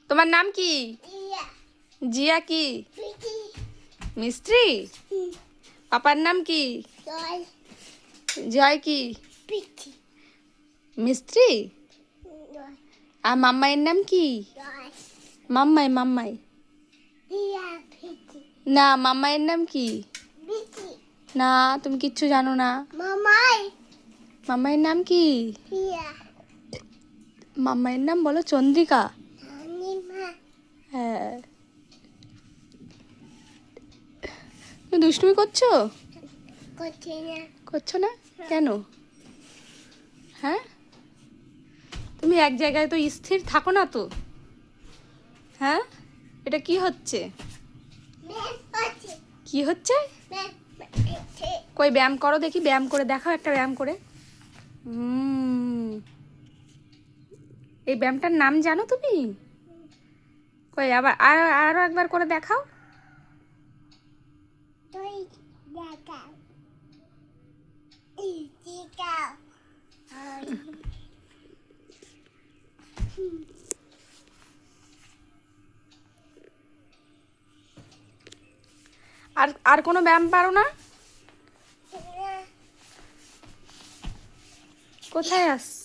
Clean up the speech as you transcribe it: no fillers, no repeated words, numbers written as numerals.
তোমার নাম কি? জিয়া কি? মিস্ত্রি। পাপার নাম কি? জয় কি? মিস্ত্রি। আর মাম্মাইয়ের নাম কি? মাম্মাই মাম্মাই। না, মাম্মাইয়ের নাম কি? না, তুমি কিচ্ছু জানো না। মাম্মাইয়ের নাম কি? মাম্মাইয়ের নাম বলো চন্দ্রিকা। হ্যাঁ। তুমি দুষ্টুমি করছো? করছো না কেন? হ্যাঁ, তুমি এক জায়গায় তো স্থির থাকো না তো। হ্যাঁ, এটা কি হচ্ছে? কি হচ্ছে? কই ব্যায়াম করো দেখি, ব্যায়াম করে দেখাও, একটা ব্যায়াম করে। এই ব্যায়ামটার নাম জানো তুমি? কই আবার আরো একবার করে দেখাও। আর আর কোনো ব্যায়াম পারো না? কোথায় আসছো?